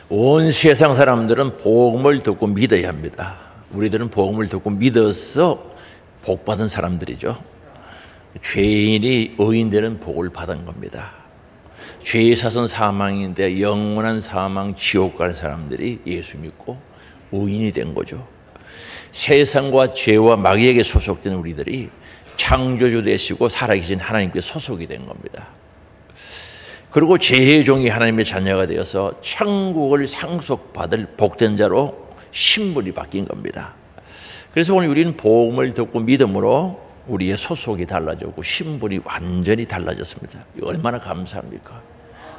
온 세상 사람들은 복음을 듣고 믿어야 합니다. 우리들은 복음을 듣고 믿어서 복받은 사람들이죠. 죄인이 의인 되는 복을 받은 겁니다. 죄의 사선 사망인데 영원한 사망 지옥 갈 사람들이 예수 믿고 의인이 된 거죠. 세상과 죄와 마귀에게 소속된 우리들이 창조주 되시고 살아계신 하나님께 소속이 된 겁니다. 그리고 죄의 종이 하나님의 자녀가 되어서 천국을 상속받을 복된 자로 신분이 바뀐 겁니다. 그래서 오늘 우리는 복음을 듣고 믿음으로 우리의 소속이 달라졌고 신분이 완전히 달라졌습니다. 얼마나 감사합니까?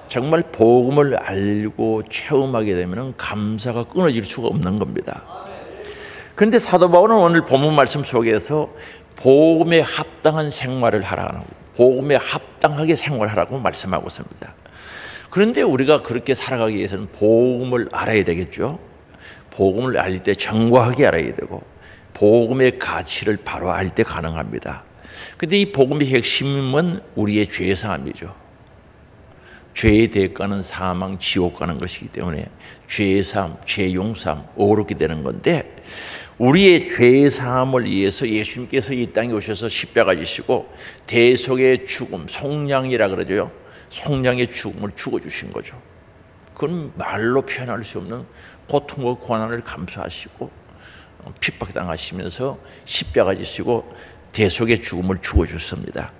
정말 복음을 알고 체험하게 되면 감사가 끊어질 수가 없는 겁니다. 그런데 사도 바울은 오늘 본문 말씀 속에서 복음에 합당한 생활을 하라고, 복음에 합당하게 생활하라고 말씀하고 있습니다. 그런데 우리가 그렇게 살아가기 위해서는 복음을 알아야 되겠죠. 복음을 알 때 정확하게 알아야 되고 복음의 가치를 바로 알 때 가능합니다. 그런데 이 복음의 핵심은 우리의 죄사함이죠. 죄의 대가는 사망, 지옥 가는 것이기 때문에 죄사함, 죄용사함, 어렵게 되는 건데 우리의 죄사함을 위해서 예수님께서 이 땅에 오셔서 십자가 지시고 대속의 죽음, 속량이라 그러죠. 속량의 죽음을 죽어주신 거죠. 그건 말로 표현할 수 없는 고통과 고난을 감수하시고 핍박당하시면서 십자가 지시고 대속의 죽음을 죽어주셨습니다.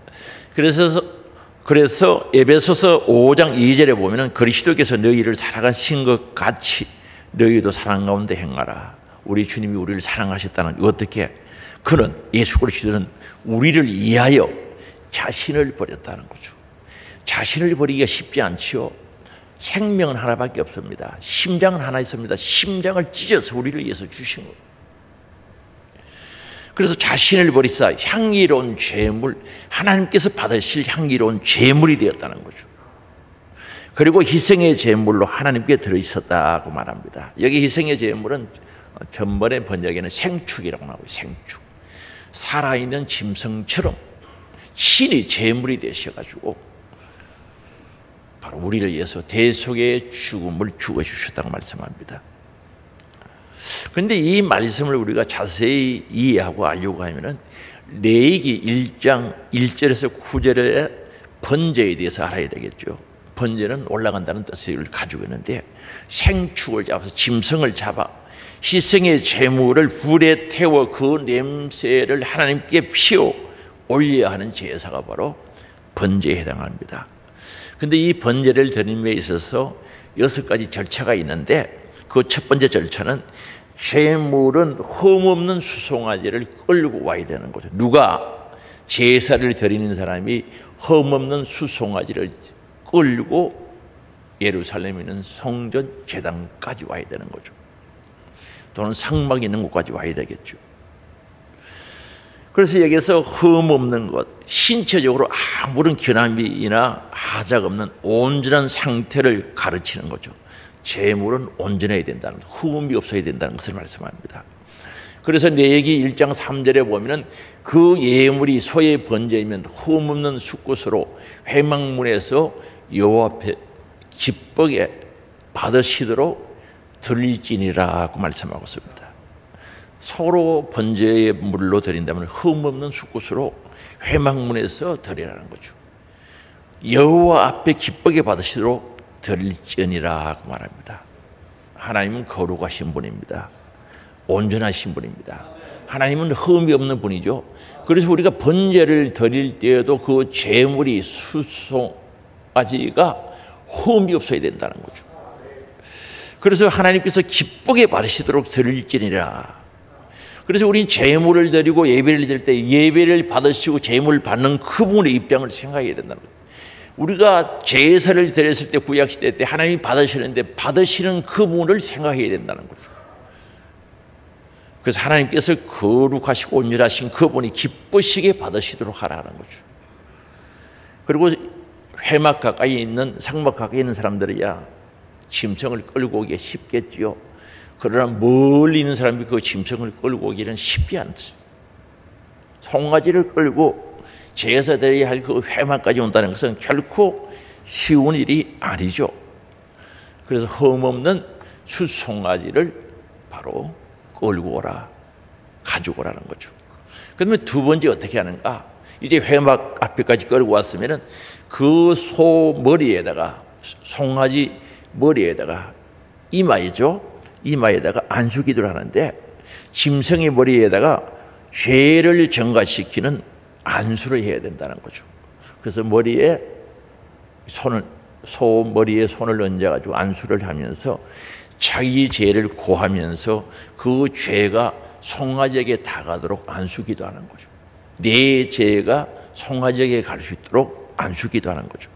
그래서 에베소서 5장 2절에 보면은 그리스도께서 너희를 사랑하신 것 같이 너희도 사랑 가운데 행하라. 우리 주님이 우리를 사랑하셨다는 어떻게? 그는 예수 그리스도는 우리를 위하여 자신을 버렸다는 거죠. 자신을 버리기가 쉽지 않지요. 생명은 하나밖에 없습니다. 심장은 하나 있습니다. 심장을 찢어서 우리를 위해서 주신 거예요. 그래서 자신을 버리사 향기로운 제물, 하나님께서 받으실 향기로운 제물이 되었다는 거죠. 그리고 희생의 제물로 하나님께 들어있었다고 말합니다. 여기 희생의 제물은 전번에 번역에는 생축이라고 나오고, 생축. 살아있는 짐승처럼 신이 제물이 되셔가지고 바로 우리를 위해서 대속의 죽음을 죽어주셨다고 말씀합니다. 그런데 이 말씀을 우리가 자세히 이해하고 알려고 하면은 레위기 1장 1절에서 9절의 번제에 대해서 알아야 되겠죠. 번제는 올라간다는 뜻을 가지고 있는데 생축을 잡아서 짐승을 잡아 희생의 제물을 불에 태워 그 냄새를 하나님께 피워 올려야 하는 제사가 바로 번제에 해당합니다. 그런데 이 번제를 드림에 있어서 6가지 절차가 있는데 그 첫 번째 절차는 제물은 흠없는 수송아지를 끌고 와야 되는 거죠. 누가? 제사를 드리는 사람이 흠없는 수송아지를 끌고 예루살렘에 있는 성전 제단까지 와야 되는 거죠. 또는 상막이 있는 곳까지 와야 되겠죠. 그래서 여기서 흠없는 것, 신체적으로 아무런 결함이나 하자가 없는 온전한 상태를 가르치는 거죠. 제물은 온전해야 된다는, 흠이 없어야 된다는 것을 말씀합니다. 그래서 레위기 1장 3절에 보면은 그 예물이 소의 번제이면 흠없는 숫것으로 회막문에서 여호와 앞에 기쁘게 받으시도록 드릴지니라고 말씀하고 있습니다. 서로 번제의 물로 드린다면 흠없는 숫것으로 회막문에서 드리라는 거죠. 여호와 앞에 기쁘게 받으시도록 드릴지니라고 말합니다. 하나님은 거룩하신 분입니다. 온전하신 분입니다. 하나님은 흠이 없는 분이죠. 그래서 우리가 번제를 드릴 때에도 그 제물이 수송아지가 흠이 없어야 된다는 거죠. 그래서 하나님께서 기쁘게 받으시도록 드릴지니라. 그래서 우리는 제물을 드리고 예배를 드릴 때 예배를 받으시고 제물을 받는 그분의 입장을 생각해야 된다는 거죠. 우리가 제사를 드렸을 때 구약시대 때 하나님이 받으시는데 받으시는 그분을 생각해야 된다는 거죠. 그래서 하나님께서 거룩하시고 온전하신 그분이 기쁘시게 받으시도록 하라는 거죠. 그리고 회막 가까이 있는, 상막 가까이 있는 사람들이야 짐승을 끌고 오기가 쉽겠지요. 그러나 멀리 있는 사람이 그 짐승을 끌고 오기는 쉽지 않습니다. 송아지를 끌고 제사 드려야 할 그 회막까지 온다는 것은 결코 쉬운 일이 아니죠. 그래서 흠없는 숫송아지를 바로 끌고 오라, 가지고 오라는 거죠. 그러면 두 번째 어떻게 하는가? 이제 회막 앞에까지 끌고 왔으면은 그 소 머리에다가, 송아지 머리에다가, 이마에다가 안수기도를 하는데, 짐승의 머리에다가 죄를 전가시키는 안수를 해야 된다는 거죠. 그래서 소 머리에 손을 얹어가지고 안수를 하면서 자기 죄를 고하면서 그 죄가 송아지에게 다가도록 안수기도 하는 거죠. 내 죄가 송아지에게 갈 수 있도록 안수기도 하는 거죠.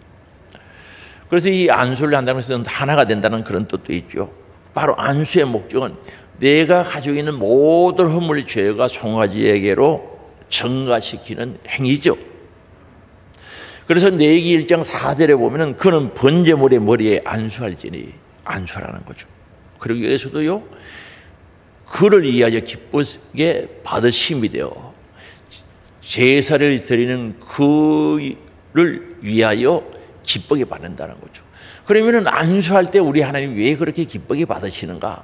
그래서 이 안수를 한다는 것은 하나가 된다는 그런 뜻도 있죠. 바로 안수의 목적은 내가 가지고 있는 모든 허물 죄가 송아지에게로 전가시키는 행위죠. 그래서 레위기 1장 4절에 보면은 그는 번제물의 머리에 안수할지니, 안수하라는 거죠. 그리고 여기서도요, 그를 위하여 기쁘게 받으심이 되어 제사를 드리는 그를 위하여 기쁘게 받는다는 거죠. 그러면은 안수할 때 우리 하나님 왜 그렇게 기쁘게 받으시는가?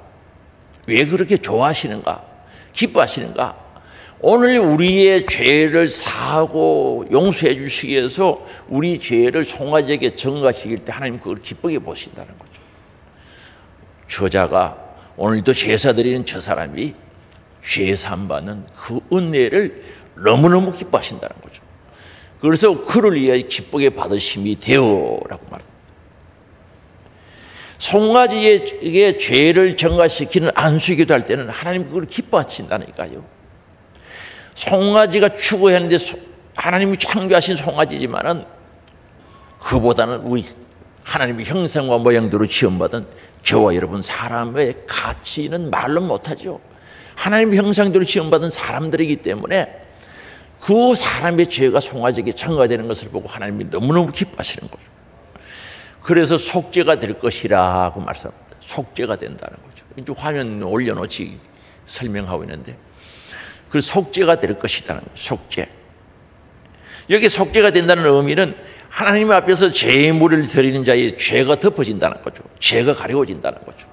왜 그렇게 좋아하시는가? 기뻐하시는가? 오늘 우리의 죄를 사하고 용서해 주시기 위해서 우리 죄를 송아지에게 전가시킬 때 하나님 그걸 기쁘게 보신다는 거죠. 저자가 오늘도 제사 드리는 저 사람이 죄 사함받는 그 은혜를 너무너무 기뻐하신다는 거죠. 그래서 그를 위하여 기쁘게 받으심이 되어라고 말합니다. 송아지에게 죄를 전가시키는 안수기도 할 때는 하나님 그걸 기뻐하신다니까요. 송아지가 추구했는데 하나님이 창조하신 송아지지만은 그보다는 우리 하나님의 형상과 모양대로 지음받은 저와 여러분 사람의 가치는 말로 못하죠. 하나님의 형상대로 지음받은 사람들이기 때문에 그 사람의 죄가 송아지에게 전가되는 것을 보고 하나님이 너무너무 기뻐하시는 거죠. 그래서 속죄가 될 것이라고 말씀합니다. 속죄가 된다는 거죠. 이제 화면 올려놓지 설명하고 있는데, 그 속죄가 될 것이라는 거죠. 속죄. 여기 속죄가 된다는 의미는 하나님 앞에서 제물을 드리는 자의 죄가 덮어진다는 거죠. 죄가 가려워진다는 거죠.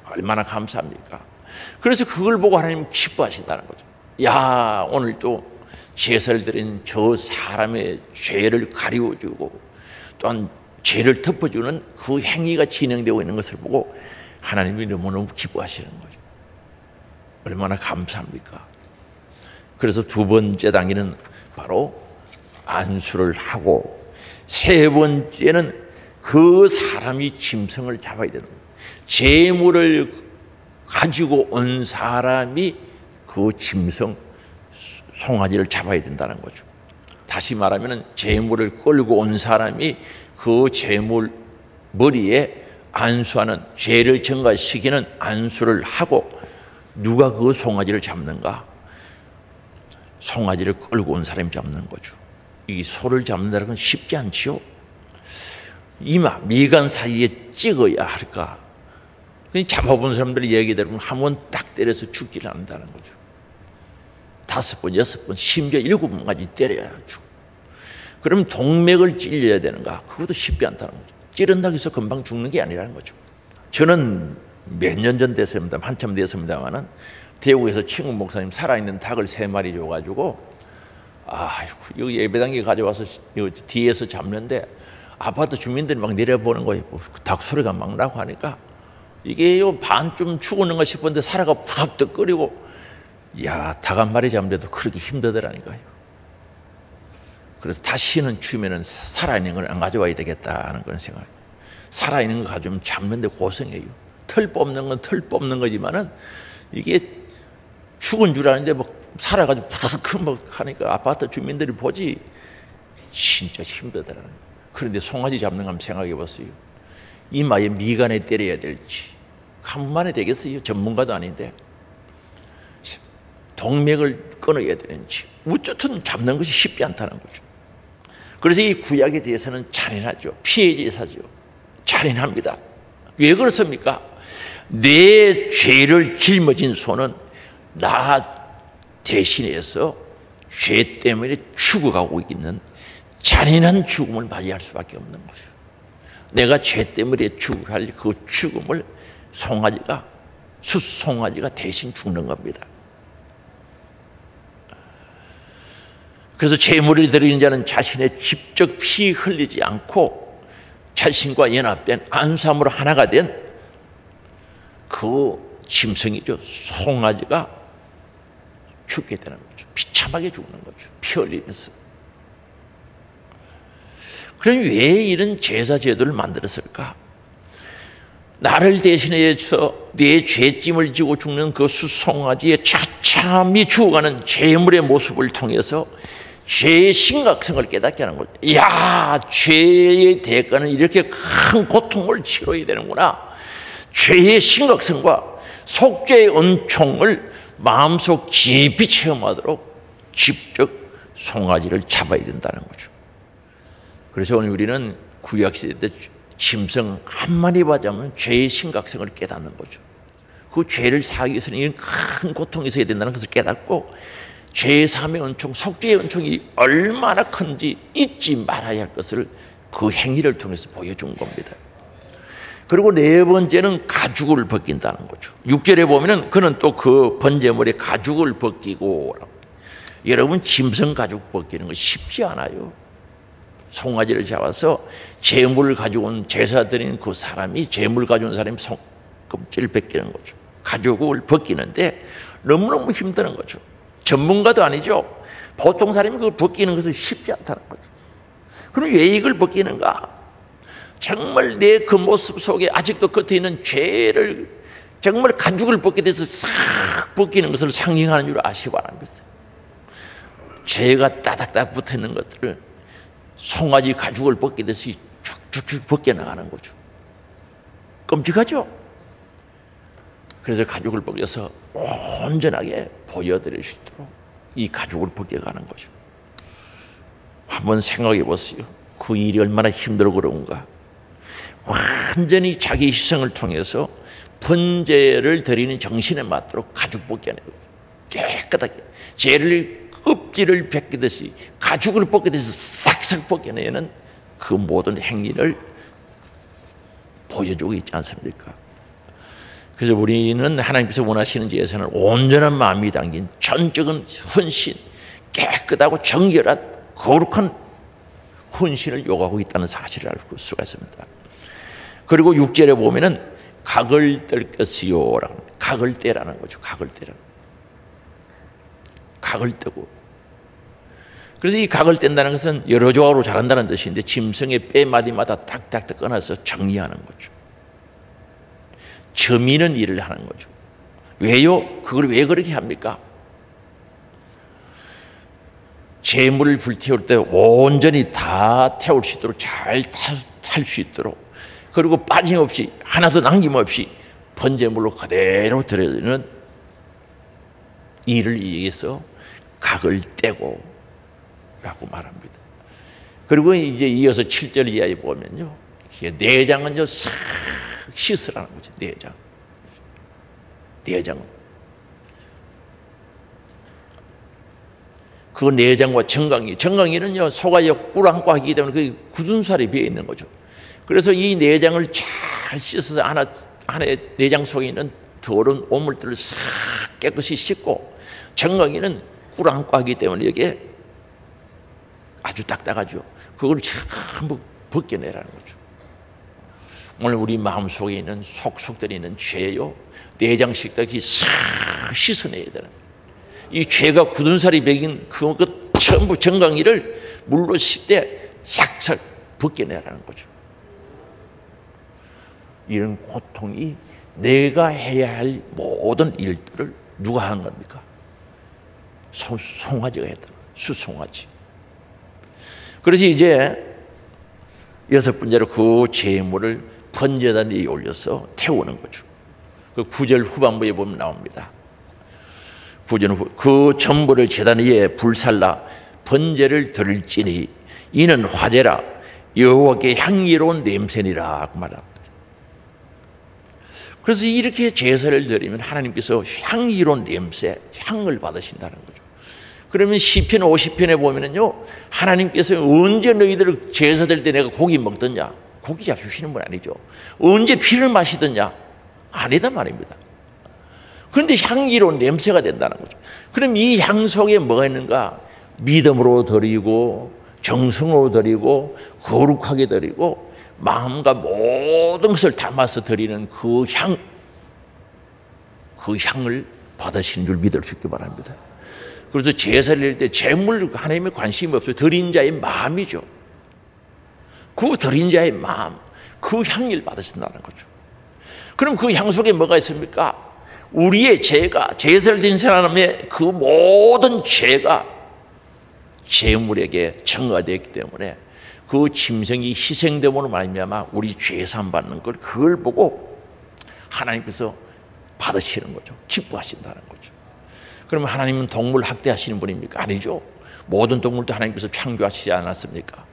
얼마나 감사합니까? 그래서 그걸 보고 하나님 기뻐하신다는 거죠. 야, 오늘도 제사를 드린 저 사람의 죄를 가려워주고 또한 죄를 덮어주는 그 행위가 진행되고 있는 것을 보고 하나님이 너무너무 기뻐하시는 거죠. 얼마나 감사합니까? 그래서 두 번째 단계는 바로 안수를 하고, 세 번째는 그 사람이 짐승을 잡아야 되는 거예요. 제물을 가지고 온 사람이 그 짐승 송아지를 잡아야 된다는 거죠. 다시 말하면 제물을 끌고 온 사람이 그 제물 머리에 안수하는, 죄를 전가시키는 안수를 하고, 누가 그 송아지를 잡는가? 송아지를 끌고 온 사람이 잡는 거죠. 이 소를 잡는다는 건 쉽지 않지요. 이마, 미간 사이에 찍어야 할까? 잡아본 사람들의 얘기 들으면 한 번 딱 때려서 죽지 않는다는 거죠. 5번, 6번, 심지어 7번까지 때려야 죽어. 그럼 동맥을 찔려야 되는가? 그것도 쉽지 않다는 거죠. 찌른다고 해서 금방 죽는 게 아니라는 거죠. 저는 몇 년 전 됐습니다. 한참 됐습니다만은 대구에서 친구 목사님 살아있는 닭을 3마리 줘가지고, 아이고, 여기 예배당에 가져와서 뒤에서 잡는데 아파트 주민들이 막 내려보는 거예요. 닭 소리가 막 나고 하니까 이게 반쯤 죽었는가 싶었는데 살아가 팍 끓이고, 야, 닭 한 마리 잡는데도 그렇게 힘들더라니까요. 그래서 다시는 주면은 살아있는 걸 안 가져와야 되겠다는 그런 생각. 살아있는 거 가지고 잡는데 고생해요. 털 뽑는 건 털 뽑는 거지만은 이게 죽은 줄 아는데 막 살아가지고 팍 막 하니까 아파트 주민들이 보지 진짜 힘들더라는 거예요. 그런데 송아지 잡는 거 한번 생각해 보세요. 이마에 미간에 때려야 될지 한 번만에 되겠어요? 전문가도 아닌데. 동맥을 끊어야 되는지 어쨌든 잡는 것이 쉽지 않다는 거죠. 그래서 이 구약의 제사는 잔인하죠. 피해 제사죠. 잔인합니다. 왜 그렇습니까? 내 죄를 짊어진 손은 나 대신해서 죄 때문에 죽어가고 있는 잔인한 죽음을 맞이할 수밖에 없는 거죠. 내가 죄 때문에 죽어갈 그 죽음을 숫송아지가 대신 죽는 겁니다. 그래서 제물을 드리는 자는 자신의 직접 피 흘리지 않고 자신과 연합된 안수함으로 하나가 된 그 짐승이죠. 송아지가 죽게 되는 거죠. 비참하게 죽는 거죠. 피 흘리면서. 그럼 왜 이런 제사 제도를 만들었을까? 나를 대신해서 내 죄짐을 지고 죽는 그 숫송아지의 처참히 죽어가는 제물의 모습을 통해서 죄의 심각성을 깨닫게 하는 거죠. 이야, 죄의 대가는 이렇게 큰 고통을 치러야 되는구나. 죄의 심각성과 속죄의 은총을 마음속 깊이 체험하도록 직접 송아지를 잡아야 된다는 거죠. 그래서 오늘 우리는 구약시대 때 짐승 한 마리 맞으면 죄의 심각성을 깨닫는 거죠. 그 죄를 사하기 위해서는 이런 큰 고통이 있어야 된다는 것을 깨닫고 죄 사함의 은총, 속죄의 은총이 얼마나 큰지 잊지 말아야 할 것을 그 행위를 통해서 보여준 겁니다. 그리고 네 번째는 가죽을 벗긴다는 거죠. 6절에 보면은 그는 또 그 번제물에 가죽을 벗기고, 여러분 짐승 가죽 벗기는 거 쉽지 않아요. 송아지를 잡아서 제물을 가지고 온 제사 드리는 그 사람이, 제물 가져온 사람이 껍질을 벗기는 거죠. 가죽을 벗기는데 너무너무 힘드는 거죠. 전문가도 아니죠. 보통 사람이 그걸 벗기는 것은 쉽지 않다는 거죠. 그럼 왜 이걸 벗기는가? 정말 내 그 모습 속에 아직도 겉에 있는 죄를 정말 가죽을 벗게 돼서 싹 벗기는 것을 상징하는 줄 아시기 바랍니다. 죄가 따닥따닥 붙어 있는 것들을 송아지 가죽을 벗게 돼서 쭉쭉쭉 벗겨 나가는 거죠. 끔찍하죠? 그래서 가죽을 벗겨서 온전하게 보여드릴 수 있도록 이 가죽을 벗겨가는 거죠. 한번 생각해 보세요. 그 일이 얼마나 힘들고 그런가. 완전히 자기 희생을 통해서 번제를 드리는 정신에 맞도록 가죽 벗겨내고 깨끗하게 죄를 껍질을 벗기듯이 가죽을 벗기듯이 싹싹 벗겨내는 그 모든 행위를 보여주고 있지 않습니까? 그래서 우리는 하나님께서 원하시는 제사는 온전한 마음이 담긴 전적인 헌신, 깨끗하고 정결한 거룩한 헌신을 요구하고 있다는 사실을 알 수가 있습니다. 그리고 6절에 보면은 각을 뗄 것이요라고, 각을 떼라는 거죠. 각을 떼라는, 각을 떼고. 그래서 이 각을 뗀다는 것은 여러 조각으로 자른다는 뜻인데 짐승의 뼈 마디마다 딱딱딱 꺼내서 정리하는 거죠. 저미는 일을 하는 거죠. 왜요? 그걸 왜 그렇게 합니까? 재물을 불태울 때 온전히 다 태울 수 있도록 잘 탈 수 있도록, 그리고 빠짐없이 하나도 남김없이 번제물로 그대로 드려지는 일을 위해서 각을 떼고 라고 말합니다. 그리고 이제 이어서 7절 이하에 보면요, 내장은요 싹 씻으라는 거죠. 내장은 그 내장과 정강이는요 소가 꿀안과 하기 때문에 그 굳은 살이 배어 있는 거죠. 그래서 이 내장을 잘 씻어서 안에 내장 속에 있는 더러운 오물들을 싹 깨끗이 씻고, 정강이는 꿀안과 하기 때문에 이게 아주 딱딱하죠. 그걸 전부 벗겨내라는 거죠. 오늘 우리 마음속에 있는 속속들이 있는 죄요, 내장 식탁이 싹 씻어내야 되는 거예요. 이 죄가 굳은 살이 배긴 그 전부 정강이를 물로 씻되 싹싹 벗겨내라는 거죠. 이런 고통이 내가 해야 할 모든 일들을 누가 하는 겁니까? 송아지가 했다는 거예요. 숫송아지. 그래서 이제 여섯 번째로 그 제물을 번제단 위에 올려서 태우는 거죠. 그 9절 후반부에 보면 나옵니다. 9절 후, 그 전부를 제단 위에 불살라 번제를 드릴지니 이는 화제라 여호와께 향기로운 냄새니라 말합니다. 그래서 이렇게 제사를 드리면 하나님께서 향기로운 냄새, 향을 받으신다는 거죠. 그러면 시편 50편에 보면은요, 하나님께서 언제 너희들 제사 드릴 때 내가 고기 먹더냐? 고기 잡수시는 분 아니죠. 언제 피를 마시더냐? 아니다 말입니다. 그런데 향기로운 냄새가 된다는 거죠. 그럼 이 향 속에 뭐가 있는가? 믿음으로 드리고 정성으로 드리고 거룩하게 드리고 마음과 모든 것을 담아서 드리는 그 향을 받으시는 줄 믿을 수 있기 바랍니다. 그래서 제사를 드릴 때 재물 하나님의 관심이 없어요. 드린 자의 마음이죠. 그 드린 자의 마음, 그 향기를 받으신다는 거죠. 그럼 그 향 속에 뭐가 있습니까? 우리의 죄가, 제사를 드린 사람의 그 모든 죄가 제물에게 첨가되었기 때문에 그 짐승이 희생됨으로 말미암아 우리 죄사함 받는 걸 그걸 보고 하나님께서 받으시는 거죠. 기뻐하신다는 거죠. 그러면 하나님은 동물 학대하시는 분입니까? 아니죠. 모든 동물도 하나님께서 창조하시지 않았습니까?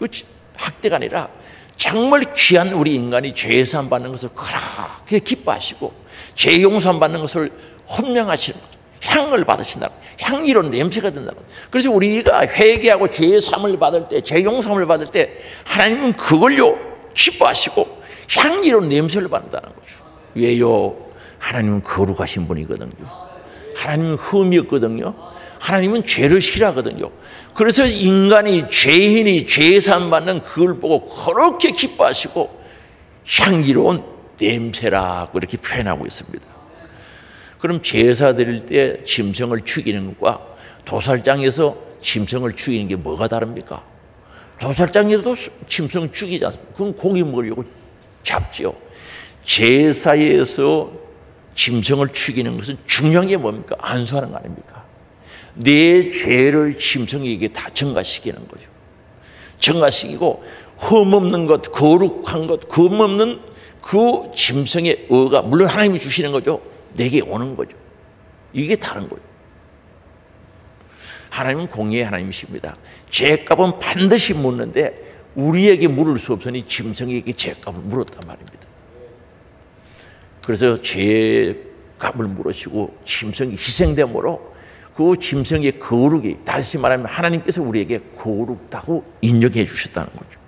그 학대가 아니라 정말 귀한 우리 인간이 죄사함 받는 것을 그렇게 기뻐하시고 죄 용서함 받는 것을 헌명하시는 거죠. 향을 받으신다. 향기로운 냄새가 된다는 거죠. 그래서 우리가 회개하고 죄 사함을 받을 때, 죄 용서함을 받을 때 하나님은 그걸요 기뻐하시고 향기로운 냄새를 받는다는 거죠. 왜요? 하나님은 거룩하신 분이거든요. 하나님은 흠이 없거든요. 하나님은 죄를 싫어하거든요. 그래서 인간이 죄인이 죄사함 받는 그걸 보고 그렇게 기뻐하시고 향기로운 냄새라고 이렇게 표현하고 있습니다. 그럼 제사 드릴 때 짐승을 죽이는 것과 도살장에서 짐승을 죽이는 게 뭐가 다릅니까? 도살장에서도 짐승 죽이지 않습니까? 그건 고기 먹으려고 잡지요. 제사에서 짐승을 죽이는 것은 중요한 게 뭡니까? 안수하는 거 아닙니까? 내 죄를 짐승에게 다 전가시키는 거죠. 전가시키고 흠없는 것, 거룩한 것, 흠없는 그 짐승의 의가 물론 하나님이 주시는 거죠. 내게 오는 거죠. 이게 다른 거예요. 하나님은 공의의 하나님이십니다. 죄값은 반드시 묻는데 우리에게 물을 수 없으니 짐승에게 죄값을 물었단 말입니다. 그래서 죄값을 물으시고 짐승이 희생됨으로 그 짐승의 거룩이, 다시 말하면 하나님께서 우리에게 거룩다고 인정해 주셨다는 거죠.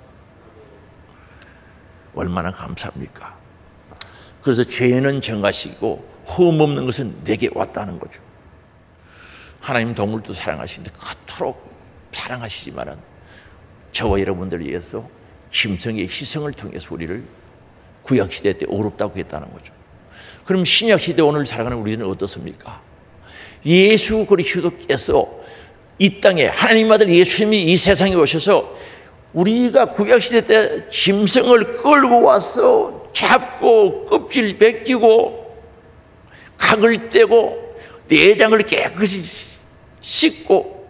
얼마나 감사합니까? 그래서 죄는 정하시고 흠없는 것은 내게 왔다는 거죠. 하나님 동물도 사랑하시는데 그토록 사랑하시지만은 저와 여러분들을 위해서 짐승의 희생을 통해서 우리를 구약시대 때 어렵다고 했다는 거죠. 그럼 신약시대 오늘 살아가는 우리는 어떻습니까? 예수 그리스도께서 이 땅에 하나님 아들 예수님이 이 세상에 오셔서 우리가 구약시대 때 짐승을 끌고 와서 잡고 껍질 벗기고 각을 떼고 내장을 깨끗이 씻고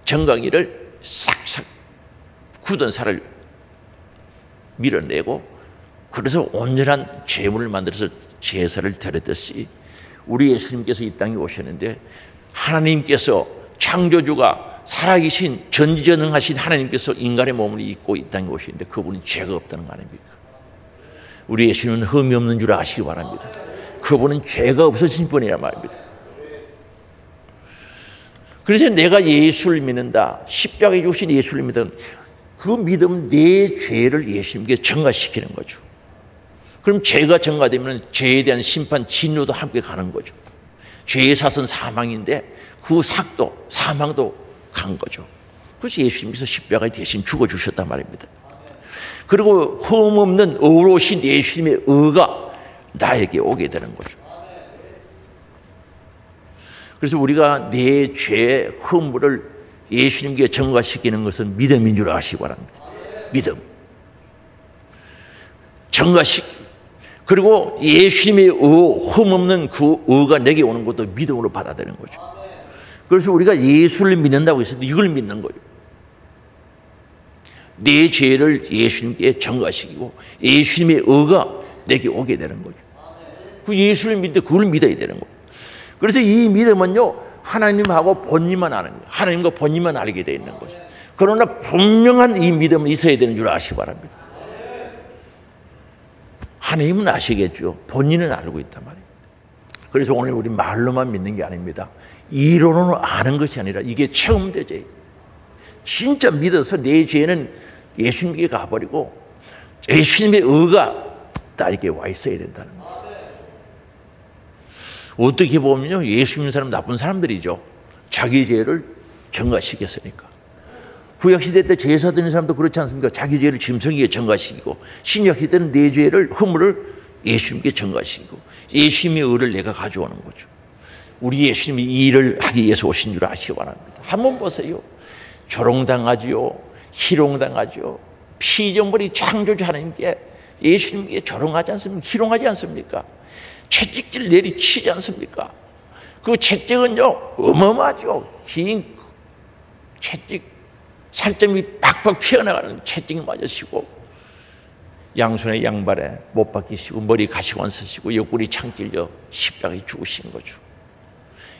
정강이를 싹싹 굳은 살을 밀어내고 그래서 온전한 제물을 만들어서 제사를 드렸듯이 우리 예수님께서 이 땅에 오셨는데 하나님께서 창조주가 살아계신 전지전능하신 하나님께서 인간의 몸을 입고 이 땅에 오시는데 그분은 죄가 없다는 거 아닙니까? 우리 예수님은 흠이 없는 줄 아시기 바랍니다. 그분은 죄가 없으신 분이란 말입니다. 그래서 내가 예수를 믿는다, 십자가에 죽으신 예수를 믿는 그 믿음, 내 죄를 예수님께 전가시키는 거죠. 그럼 죄가 전가되면 죄에 대한 심판, 진노도 함께 가는 거죠. 죄의 사선 사망인데 그 삭도, 사망도 간 거죠. 그래서 예수님께서 십자가에 대신 죽어주셨단 말입니다. 그리고 흠없는 의로우신 예수님의 의가 나에게 오게 되는 거죠. 그래서 우리가 내 죄의 허물을 예수님께 전가시키는 것은 믿음인 줄 아시기 바랍니다. 믿음. 전가시키 그리고 예수님의 흠없는 그 의가 내게 오는 것도 믿음으로 받아들이는 거죠. 그래서 우리가 예수를 믿는다고 했을 때 이걸 믿는 거예요. 내 죄를 예수님께 전가시키고 예수님의 의가 내게 오게 되는 거죠. 그 예수를 믿을 때 그걸 믿어야 되는 거예요. 그래서 이 믿음은요, 하나님하고 본인만 아는 거예요. 하나님과 본인만 알게 되어 있는 거죠. 그러나 분명한 이 믿음은 있어야 되는 줄 아시기 바랍니다. 하나님은 아시겠죠. 본인은 알고 있단 말이에요. 그래서 오늘 우리 말로만 믿는 게 아닙니다. 이론으로 아는 것이 아니라 이게 체험되죠. 진짜 믿어서 내 죄는 예수님께 가버리고 예수님의 의가 나에게 와 있어야 된다는 거예요. 어떻게 보면요, 예수 믿는 사람 나쁜 사람들이죠. 자기 죄를 전가시켰으니까. 구약시대 때 제사 드리는 사람도 그렇지 않습니까? 자기 죄를 짐승에게 전가시키고, 신약시대 때는 내 죄를, 허물을 예수님께 전가시키고, 예수님의 의를 내가 가져오는 거죠. 우리 예수님이 이 일을 하기 위해서 오신 줄 아시기 바랍니다. 한번 보세요. 조롱당하지요, 희롱당하지요. 피조물이 창조주 하나님께, 예수님께 조롱하지 않습니까? 희롱하지 않습니까? 채찍질 내리치지 않습니까? 그 채찍은요, 어마어마하죠. 긴 채찍, 살점이 팍팍 튀어나가는 채찍이 맞으시고, 양손에 양발에 못 박히시고, 머리 가시관 쓰시고, 옆구리 창 찔려 십자가에 죽으신 거죠.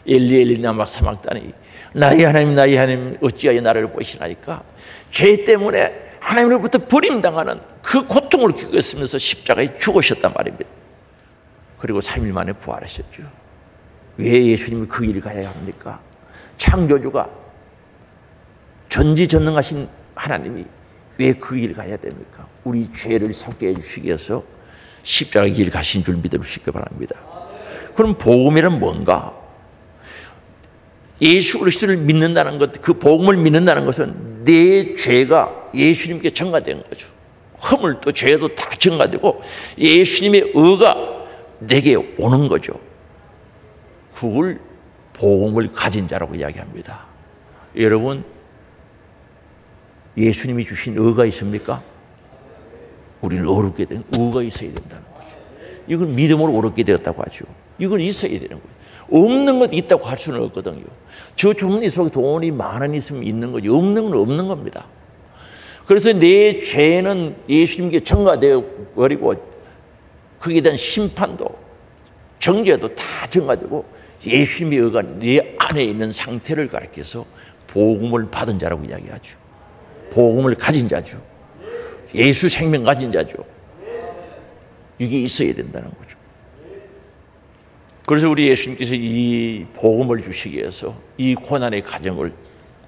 엘리 엘리 라마 사박다니, 나의 하나님 나의 하나님 어찌하여 나를 보시나이까. 죄 때문에 하나님으로부터 버림당하는 그 고통을 겪으면서 십자가에 죽으셨단 말입니다. 그리고 3일 만에 부활하셨죠. 왜 예수님이 그 일을 가야 합니까? 창조주가, 전지전능하신 하나님이 왜 그 일을 가야 됩니까? 우리 죄를 속게 해주시기 위해서 십자가의 길 가신 줄 믿으시기 바랍니다. 그럼 복음이란 뭔가? 예수 그리스도를 믿는다는 것, 그 복음을 믿는다는 것은 내 죄가 예수님께 전가된 거죠. 허물도 죄도 다 전가되고 예수님의 의가 내게 오는 거죠. 그걸 복음을 가진 자라고 이야기합니다. 여러분, 예수님이 주신 의가 있습니까? 우리는 어렵게 된 의가 있어야 된다는 거죠. 이걸 믿음으로 어렵게 되었다고 하죠. 이건 있어야 되는 거예요. 없는 것 있다고 할 수는 없거든요. 저 주머니 속에 돈이 10,000원 있으면 있는 거지, 없는 건 없는 겁니다. 그래서 내 죄는 예수님께 전가되어 버리고, 거기에 대한 심판도 정죄도 다 전가되고 예수님의 의가 내 안에 있는 상태를 가리켜서 복음을 받은 자라고 이야기하죠. 복음을 가진 자죠. 예수 생명 가진 자죠. 이게 있어야 된다는 거죠. 그래서 우리 예수님께서 이 복음을 주시기 위해서 이 고난의 가정을,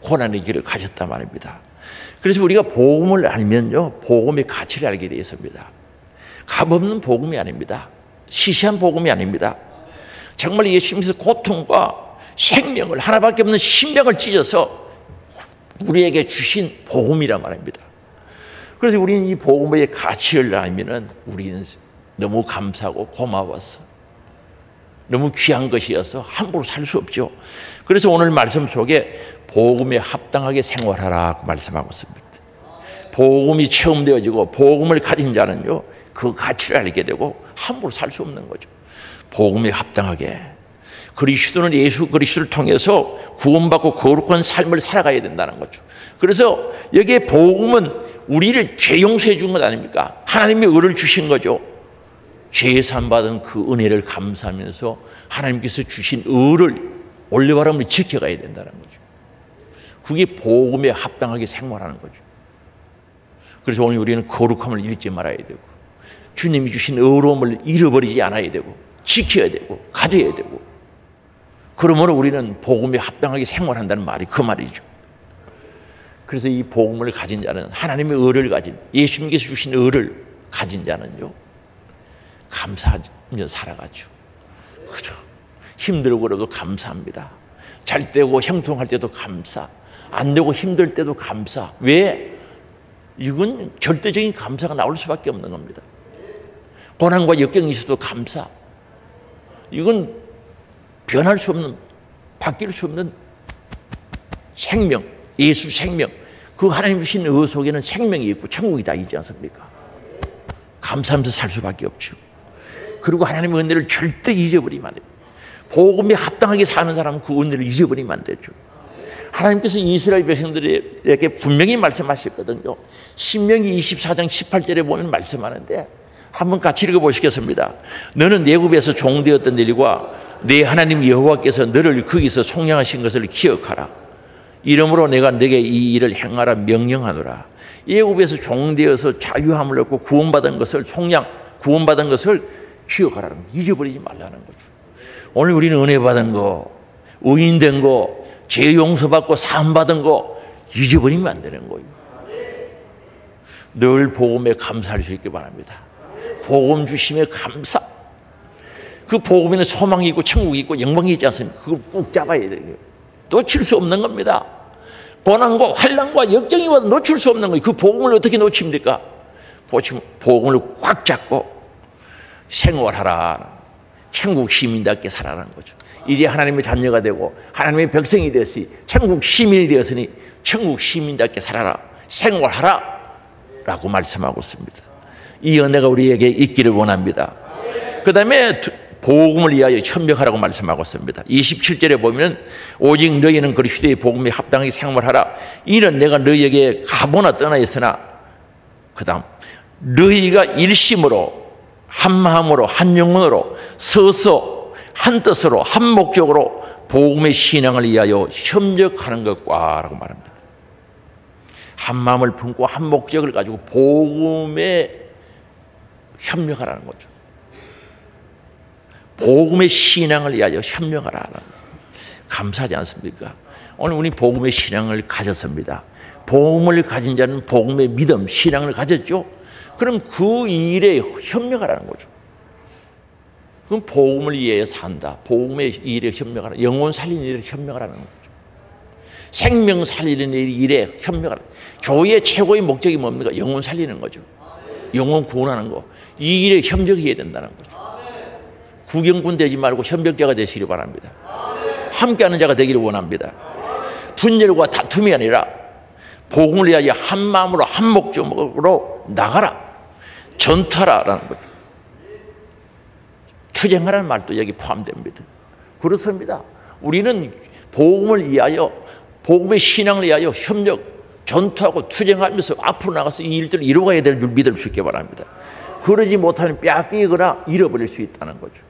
고난의 길을 가셨단 말입니다. 그래서 우리가 복음을 알면요, 복음의 가치를 알게 되어 있습니다. 값없는 복음이 아닙니다. 시시한 복음이 아닙니다. 정말 예수님께서 고통과 생명을, 하나밖에 없는 신명을 찢어서 우리에게 주신 복음이란 말입니다. 그래서 우리는 이 복음의 가치를 알면은 우리는 너무 감사하고 고마워서, 너무 귀한 것이어서 함부로 살 수 없죠. 그래서 오늘 말씀 속에 복음에 합당하게 생활하라고 말씀하고 있습니다. 복음이 체험되어지고 복음을 가진 자는요, 그 가치를 알게 되고 함부로 살 수 없는 거죠. 복음에 합당하게. 그리스도는 예수 그리스도를 통해서 구원받고 거룩한 삶을 살아가야 된다는 거죠. 그래서 여기에 복음은 우리를 죄 용서해 준 것 아닙니까? 하나님의 의를 주신 거죠. 죄 사함받은 그 은혜를 감사하면서 하나님께서 주신 의를, 올리바람을 지켜가야 된다는 거죠. 그게 복음에 합당하게 생활하는 거죠. 그래서 오늘 우리는 거룩함을 잃지 말아야 되고, 주님이 주신 의로움을 잃어버리지 않아야 되고, 지켜야 되고, 가져야 되고, 그러므로 우리는 복음에 합당하게 생활한다는 말이 그 말이죠. 그래서 이 복음을 가진 자는, 하나님의 의를 가진, 예수님께서 주신 의를 가진 자는요, 감사하며 살아가죠. 그죠? 힘들고 그래도 감사합니다. 잘 때고 형통할 때도 감사, 안 되고 힘들 때도 감사. 왜? 이건 절대적인 감사가 나올 수밖에 없는 겁니다. 고난과 역경이 있어도 감사. 이건 변할 수 없는, 바뀔 수 없는 생명, 예수 생명. 그 하나님 주신 의 속에는 생명이 있고 천국이 다 있지 않습니까? 감사하면서 살 수밖에 없죠. 그리고 하나님의 은혜를 절대 잊어버리면 안 돼요. 복음에 합당하게 사는 사람은 그 은혜를 잊어버리면 안 되죠. 하나님께서 이스라엘 백성들에게 분명히 말씀하셨거든요. 신명기 24장 18절에 보면 말씀하는데, 한번 같이 읽어보시겠습니다. 너는 애굽에서 종되었던 일과 내 하나님 여호와께서 너를 거기서 속량하신 것을 기억하라. 이러므로 내가 네게 이 일을 행하라 명령하노라. 애굽에서 종되어서 자유함을 얻고 구원받은 것을, 구원받은 것을 기억하라는 거, 잊어버리지 말라는 거죠. 오늘 우리는 은혜 받은 거, 의인된 거, 죄 용서받고 사함받은 거 잊어버리면 안 되는 거예요. 늘 복음에 감사할 수 있기 바랍니다. 복음 주심에 감사. 그 복음에는 소망이 있고 천국이 있고 영광이 있지 않습니까? 그걸 꼭 잡아야 돼요. 놓칠 수 없는 겁니다. 고난과 환난과 역정이 와도 놓칠 수 없는 거예요. 그 복음을 어떻게 놓칩니까? 복음을 꽉 잡고 생활하라. 천국 시민답게 살아라는 거죠. 이제 하나님의 자녀가 되고 하나님의 백성이 되었으니 천국 시민이 되었으니 천국 시민답게 살아라. 생활하라 라고 말씀하고 있습니다. 이 은혜가 우리에게 있기를 원합니다. 그 다음에 복음을 위하여 협력하라고 말씀하고 있습니다. 27절에 보면 오직 너희는 그 시대의 복음에 합당하게 생활하라. 이는 내가 너희에게 가보나 떠나 있으나 그 다음 너희가 일심으로 한 마음으로 한 영혼으로 서서 한 뜻으로 한 목적으로 복음의 신앙을 위하여 협력하는 것과 라고 말합니다. 한 마음을 품고 한 목적을 가지고 복음에 협력하라는 거죠. 복음의 신앙을 위하여 협력하라. 감사하지 않습니까? 오늘 우리 복음의 신앙을 가졌습니다. 복음을 가진 자는 복음의 믿음, 신앙을 가졌죠. 그럼 그 일에 협력하라는 거죠. 그럼 복음을 위해 산다. 복음의 일에 협력하라. 영혼 살리는 일에 협력하라는 거죠. 생명 살리는 일에 협력하라. 교회의 최고의 목적이 뭡니까? 영혼 살리는 거죠. 영혼 구원하는 거. 이 일에 협력해야 된다는 거죠. 구경꾼 되지 말고 협력자가 되시길 바랍니다. 함께하는 자가 되기를 원합니다. 분열과 다툼이 아니라 복음을 위하여 한 마음으로 한 목적으로 나가라. 전투하라라는 거죠. 투쟁하라는 말도 여기 포함됩니다. 그렇습니다. 우리는 복음을 위하여 복음의 신앙을 위하여 협력, 전투하고 투쟁하면서 앞으로 나가서 이 일들을 이루어가야 될 줄 믿을 수 있게 바랍니다. 그러지 못하면 빼앗기거나 잃어버릴 수 있다는 거죠.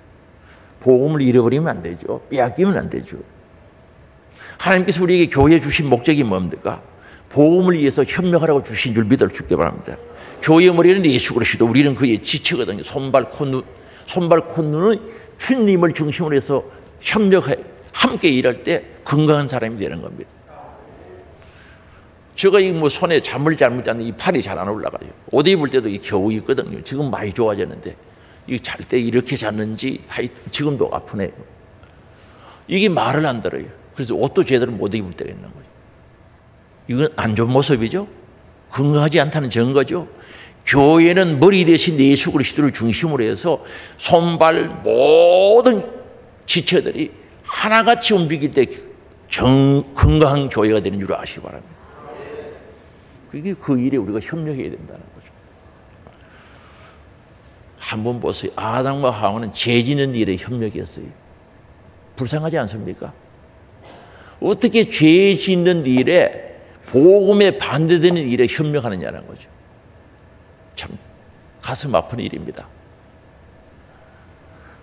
복음을 잃어버리면 안 되죠. 빼앗기면 안 되죠. 하나님께서 우리에게 교회에 주신 목적이 뭡니까? 복음을 위해서 협력하라고 주신 줄 믿을 수 있게 바랍니다. 교회의 머리는 예수 그리스도, 우리는 그의 지체거든요. 손발, 콧눈은 주님을 중심으로 해서 협력해 함께 일할 때 건강한 사람이 되는 겁니다. 제가 이 손에 잠을 잘못 잤는데 이 팔이 잘 안 올라가요. 옷 입을 때도 이 겨우 있거든요. 지금 많이 좋아졌는데 이 잘 때 이렇게 잤는지 지금도 아프네요. 이게 말을 안 들어요. 그래서 옷도 제대로 못 입을 때가 있는 거죠. 이건 안 좋은 모습이죠. 건강하지 않다는 증거죠. 교회는 머리 대신 예수 그리스도를 중심으로 해서 손발 모든 지체들이 하나같이 움직일 때 건강한 교회가 되는 줄 아시기 바랍니다. 그게 그 일에 우리가 협력해야 된다는 거죠. 한번 보세요. 아담과 하와는 죄 짓는 일에 협력했어요. 불쌍하지 않습니까? 어떻게 죄 짓는 일에 복음에 반대되는 일에 협력하느냐는 거죠. 참 가슴 아픈 일입니다.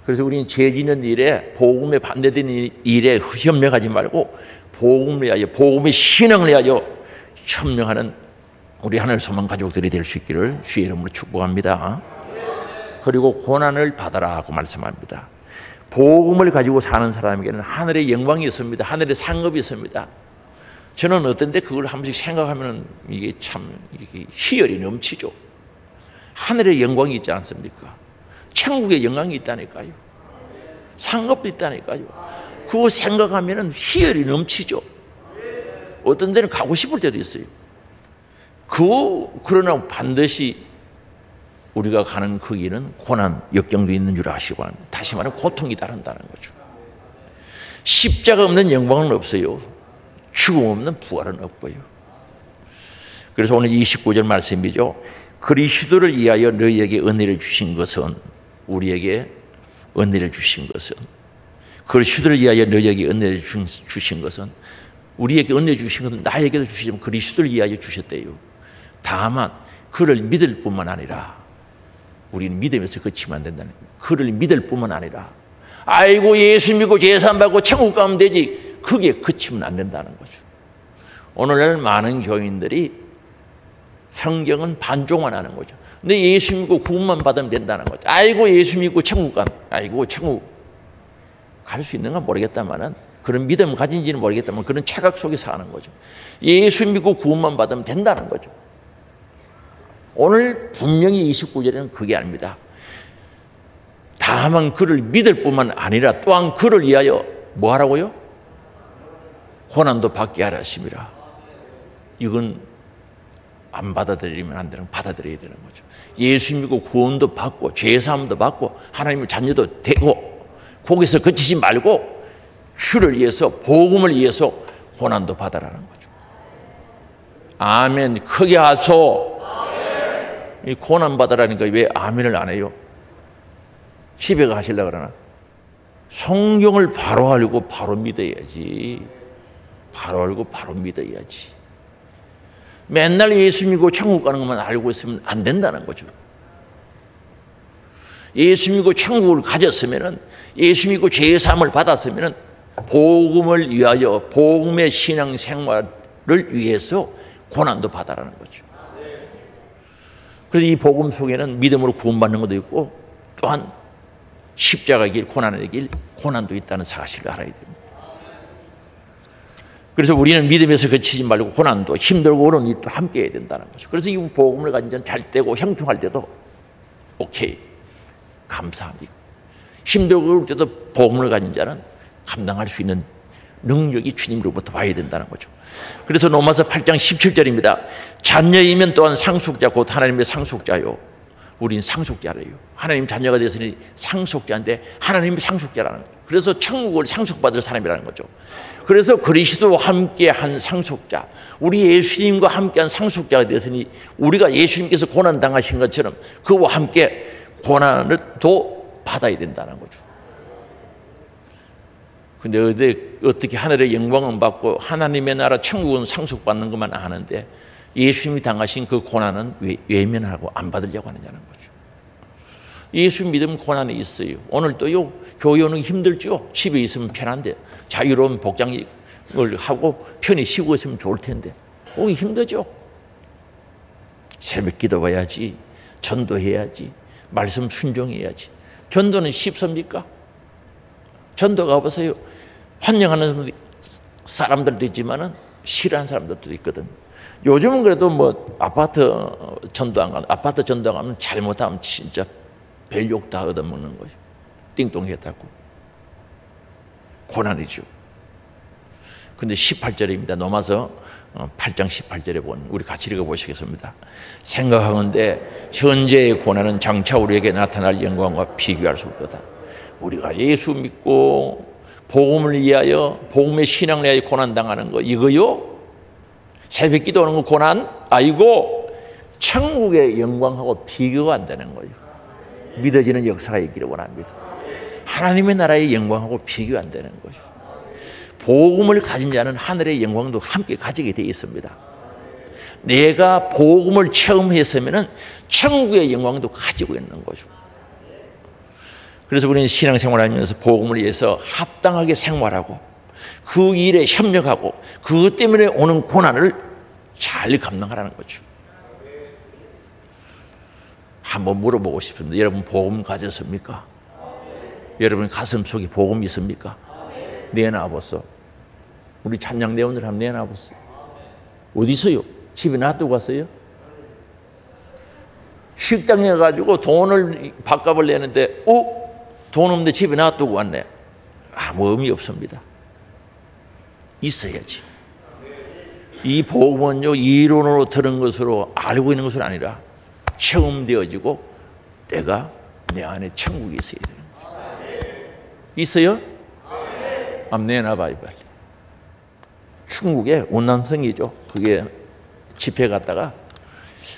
그래서 우리는 죄 짓는 일에 복음에 반대되는 일에 협력하지 말고 복음을 위하여 복음의 신앙을 위하여 협력하는 우리 하늘 소망 가족들이 될 수 있기를 주의 이름으로 축복합니다. 그리고 고난을 받아라 하고 말씀합니다. 복음을 가지고 사는 사람에게는 하늘의 영광이 있습니다. 하늘의 상급이 있습니다. 저는 어떤 데 그걸 한 번씩 생각하면 이게 참 이렇게 희열이 넘치죠. 하늘의 영광이 있지 않습니까? 천국의 영광이 있다니까요. 상급도 있다니까요. 그거 생각하면 희열이 넘치죠. 어떤 데는 가고 싶을 때도 있어요. 그러나 반드시 우리가 가는 그 길은 고난, 역경도 있는 줄 아시고 합니다. 다시 말하면 고통이 따른다는 거죠. 십자가 없는 영광은 없어요. 죽음 없는 부활은 없고요. 그래서 오늘 29절 말씀이죠. 그리스도를 위하여 너희에게 은혜를 주신 것은 우리에게 은혜를 주신 것은 그리스도를 위하여 너희에게 은혜를 주신 것은 우리에게 은혜 주신 것은 나에게도 주시지만 그리스도를 위하여 주셨대요. 다만 그를 믿을 뿐만 아니라 우리는 믿음에서 그치면 안 된다는 거예요. 그를 믿을 뿐만 아니라 아이고 예수 믿고 제산 받고 천국 가면 되지 그게 그치면 안 된다는 거죠. 오늘날 많은 교인들이 성경은 반종만 하는 거죠. 근데 예수 믿고 구원만 받으면 된다는 거죠. 아이고 예수 믿고 천국 가면 아이고 천국 갈 수 있는가 모르겠다마는 그런 믿음 가진지는 모르겠다만 그런 착각 속에 사는 거죠. 예수 믿고 구원만 받으면 된다는 거죠. 오늘 분명히 29절에는 그게 아닙니다. 다만 그를 믿을 뿐만 아니라 또한 그를 위하여 뭐 하라고요? 고난도 받게 하라 하심이라. 이건 안 받아들이면 안 되는, 받아들여야 되는 거죠. 예수 믿고 구원도 받고 죄사함도 받고 하나님의 자녀도 되고 거기서 그치지 말고 주를 위해서, 복음을 위해서 고난도 받아라는 거죠. 아멘. 크게 하소. 이 고난 받아라니까 왜 아멘을 안 해요? 집에 가시려고 그러나? 성경을 바로 알고 바로 믿어야지. 바로 알고 바로 믿어야지. 맨날 예수 믿고 천국 가는 것만 알고 있으면 안 된다는 거죠. 예수 믿고 천국을 가졌으면, 예수 믿고 죄의 사함을 받았으면 복음을 위하여, 복음의 신앙 생활을 위해서 고난도 받아라는 거죠. 그래서 이 복음 속에는 믿음으로 구원받는 것도 있고 또한 십자가의 길, 고난의 길, 고난도 있다는 사실을 알아야 됩니다. 그래서 우리는 믿음에서 그치지 말고 고난도, 힘들고 어려운 일도 함께 해야 된다는 거죠. 그래서 이 복음을 가진 자는 잘 때고 형통할 때도 오케이, 감사합니다. 힘들고 어려울 때도 복음을 가진 자는 감당할 수 있는 능력이 주님으로부터 와야 된다는 거죠. 그래서 로마서 8장 17절입니다. 자녀이면 또한 상속자, 곧 하나님의 상속자요. 우린 상속자래요. 하나님 자녀가 되었으니 상속자인데 하나님의 상속자라는 거예요. 그래서 천국을 상속받을 사람이라는 거죠. 그래서 그리스도와 함께한 상속자, 우리 예수님과 함께한 상속자가 되었으니 우리가 예수님께서 고난 당하신 것처럼 그와 함께 고난을 또 받아야 된다는 거죠. 근데 어떻게 하늘의 영광은 받고 하나님의 나라 천국은 상속받는 것만 아는데 예수님이 당하신 그 고난은 왜 외면하고 안 받으려고 하느냐는 거죠. 예수 믿으면 고난이 있어요. 오늘도요, 교회 오는 게 힘들죠. 집에 있으면 편한데 자유로운 복장을 하고 편히 쉬고 있으면 좋을 텐데 오기 힘들죠. 새벽 기도해야지, 전도해야지, 말씀 순종해야지. 전도는 쉽습니까? 전도 가보세요. 환영하는 사람들도 있지만은 싫어하는 사람들도 있거든. 요즘은 그래도 뭐 아파트 전도 안 가면 잘못하면 진짜 별욕 다 얻어먹는 거죠. 띵동했다고. 고난이죠. 근데 18절입니다. 로마서 8장 18절에 보면 우리 같이 읽어보시겠습니다. 생각하건대 현재의 고난은 장차 우리에게 나타날 영광과 비교할 수 없다. 우리가 예수 믿고 복음을 위하여, 복음의 신앙을 위하여 고난당하는 거 이거요? 새벽 기도하는 거 고난? 아이고, 천국의 영광하고 비교가 안 되는 거예요. 믿어지는 역사가 있기를 원합니다. 하나님의 나라의 영광하고 비교 안 되는 거죠. 복음을 가진 자는 하늘의 영광도 함께 가지게 되어 있습니다. 내가 복음을 체험했으면 천국의 영광도 가지고 있는 거죠. 그래서 우리는 신앙생활을 하면서 복음을 위해서 합당하게 생활하고 그 일에 협력하고 그것 때문에 오는 고난을 잘 감당하라는 거죠. 한번 물어보고 싶습니다. 여러분 복음 가졌습니까? 여러분 가슴 속에 복음이 있습니까? 내놔보소. 우리 찬양 내원들 한번 내놔보소. 어디 있어요? 집에 놔두고 갔어요? 식당에 가지고 돈을 밥값을 내는데 돈 없는데 집에 놔두고 왔네. 아무 의미 없습니다. 있어야지. 이 복음은요, 이론으로 들은 것으로 알고 있는 것은 아니라 체험되어지고 내가 내 안에 천국이 있어야 되는 거예요. 있어요? 한번 내놔봐요, 빨리. 중국의 운남성이죠. 그게 집회 갔다가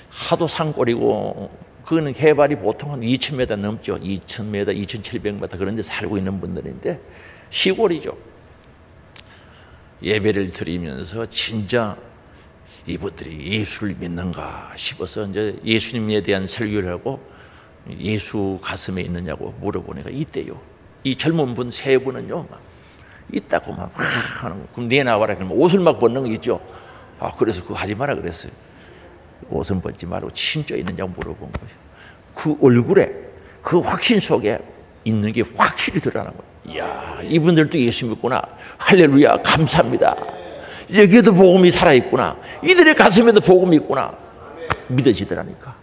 하도 산골이고 그거는 해발이 보통 한 2,000m 넘죠. 2,000m, 2,700m 그런 데 살고 있는 분들인데 시골이죠. 예배를 드리면서 진짜 이분들이 예수를 믿는가 싶어서 이제 예수님에 대한 설교를 하고 예수 가슴에 있느냐고 물어보니까 있대요. 이 젊은 분 세 분은요, 막 있다고 막 하는 거. 그럼 내놔와라. 그러면 옷을 막 벗는 거 있죠. 그래서 그거 하지 마라 그랬어요. 옷은 벗지 말고 진짜 있느냐고 물어본 거죠. 그 얼굴에 그 확신 속에 있는 게 확실히 드러나는 거예요. 이야, 이분들도 예수 믿구나. 할렐루야, 감사합니다. 여기에도 복음이 살아있구나. 이들의 가슴에도 복음이 있구나. 믿어지더라니까.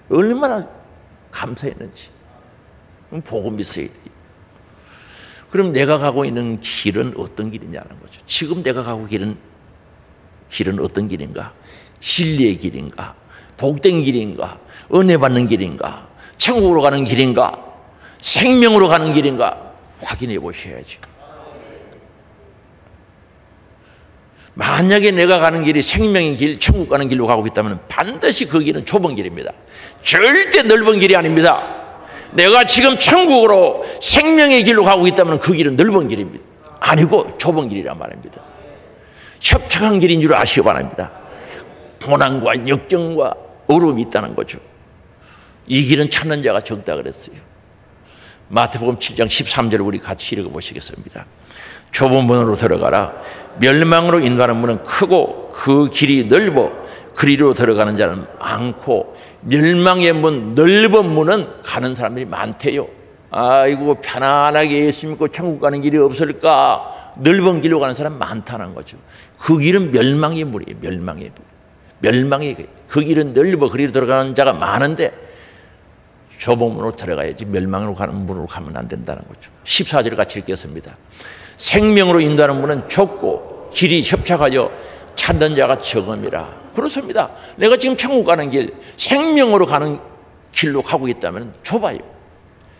얼마나 감사했는지. 그럼 복음 있어야 돼요. 그럼 내가 가고 있는 길은 어떤 길이냐는 거죠. 지금 내가 가고 길은 어떤 길인가? 진리의 길인가? 복된 길인가? 은혜 받는 길인가? 천국으로 가는 길인가? 생명으로 가는 길인가? 확인해 보셔야죠. 만약에 내가 가는 길이 생명의 길, 천국 가는 길로 가고 있다면 반드시 그 길은 좁은 길입니다. 절대 넓은 길이 아닙니다. 내가 지금 천국으로 생명의 길로 가고 있다면 그 길은 넓은 길입니다. 아니고 좁은 길이란 말입니다. 협착한 길인 줄 아시기 바랍니다. 고난과 역경과 어려움이 있다는 거죠. 이 길은 찾는 자가 적다 그랬어요. 마태복음 7장 13절을 우리 같이 읽어보시겠습니다. 좁은 문으로 들어가라. 멸망으로 인도하는 문은 크고 그 길이 넓어 그리로 들어가는 자는 많고 멸망의 문, 넓은 문은 가는 사람들이 많대요. 아이고 편안하게 예수 믿고 천국 가는 길이 없을까? 넓은 길로 가는 사람 많다는 거죠. 그 길은 멸망의 문이에요. 멸망의 문. 멸망의 길. 그 길은 넓어 그리로 들어가는 자가 많은데 좁은 문으로 들어가야지 멸망으로 가는 문으로 가면 안 된다는 거죠. 14절 같이 읽겠습니다. 생명으로 인도하는 문은 좁고 길이 협착하여 찾는 자가 적음이라. 그렇습니다. 내가 지금 천국 가는 길, 생명으로 가는 길로 가고 있다면 좁아요.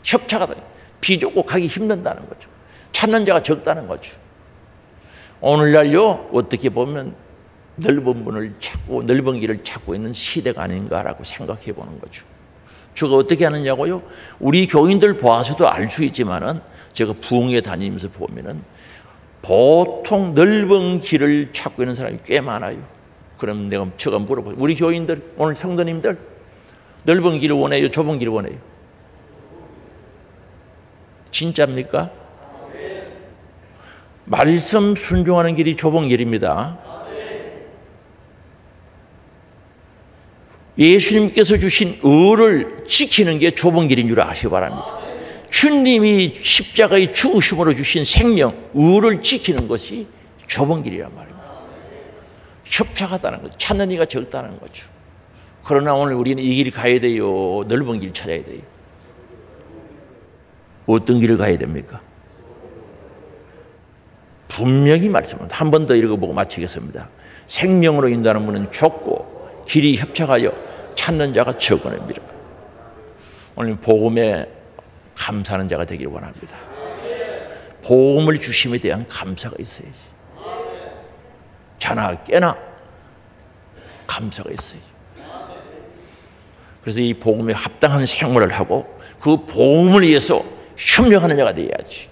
협착하다. 비좁고 가기 힘든다는 거죠. 찾는 자가 적다는 거죠. 오늘날요 어떻게 보면 넓은 문을 찾고 넓은 길을 찾고 있는 시대가 아닌가라고 생각해 보는 거죠. 제가 어떻게 하느냐고요? 우리 교인들 봐서도 알 수 있지만은 제가 부흥회 다니면서 보면은 보통 넓은 길을 찾고 있는 사람이 꽤 많아요. 그럼 제가 물어봐요. 우리 교인들, 오늘 성도님들 넓은 길을 원해요? 좁은 길을 원해요? 진짜입니까? 말씀 순종하는 길이 좁은 길입니다. 예수님께서 주신 의를 지키는 게 좁은 길인 줄 아시기 바랍니다. 주님이 십자가의 죽으심으로 주신 생명, 의를 지키는 것이 좁은 길이란 말입니다. 협착하다는 거죠. 찾는 이가 적다는 거죠. 그러나 오늘 우리는 이 길 가야 돼요? 넓은 길 찾아야 돼요? 어떤 길을 가야 됩니까? 분명히 말씀합니다. 한 번 더 읽어보고 마치겠습니다. 생명으로 인도하는 문은 좁고 길이 협착하여 찾는 자가 적으니라. 오늘 복음에 감사하는 자가 되기를 원합니다. 복음을 주심에 대한 감사가 있어야지. 자나 깨나 감사가 있어요. 그래서 이 복음에 합당한 생활을 하고 그 복음을 위해서 협력하는 자가 되어야지.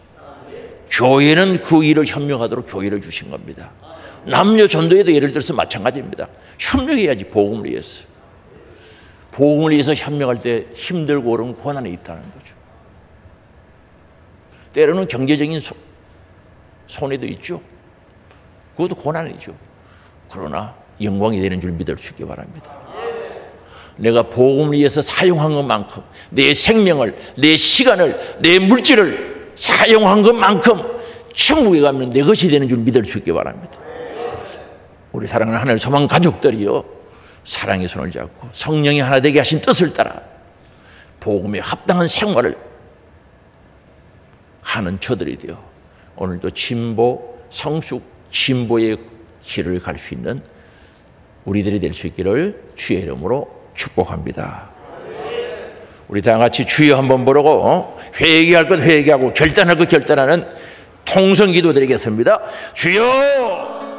교회는 그 일을 협력하도록 교회를 주신 겁니다. 남녀 전도에도 예를 들어서 마찬가지입니다. 협력해야지. 복음을 위해서. 복음을 위해서 협력할 때 힘들고 어려운 고난이 있다는 거죠. 때로는 경제적인 손해도 있죠. 그것도 고난이죠. 그러나 영광이 되는 줄 믿을 수 있기 바랍니다. 내가 복음을 위해서 사용한 것만큼 내 생명을, 내 시간을, 내 물질을 사용한 것만큼 천국에 가면 내 것이 되는 줄 믿을 수 있기 바랍니다. 우리 사랑하는 하늘 소망 가족들이요, 사랑의 손을 잡고 성령이 하나 되게 하신 뜻을 따라 복음에 합당한 생활을 하는 저들이 되어 오늘도 진보, 성숙, 진보의 길을 갈 수 있는 우리들이 될 수 있기를 주의 이름으로 축복합니다. 우리 다 같이 주여 한번 부르고 회개할 것 회개하고 결단할 것 결단하는 통성기도 드리겠습니다. 주여!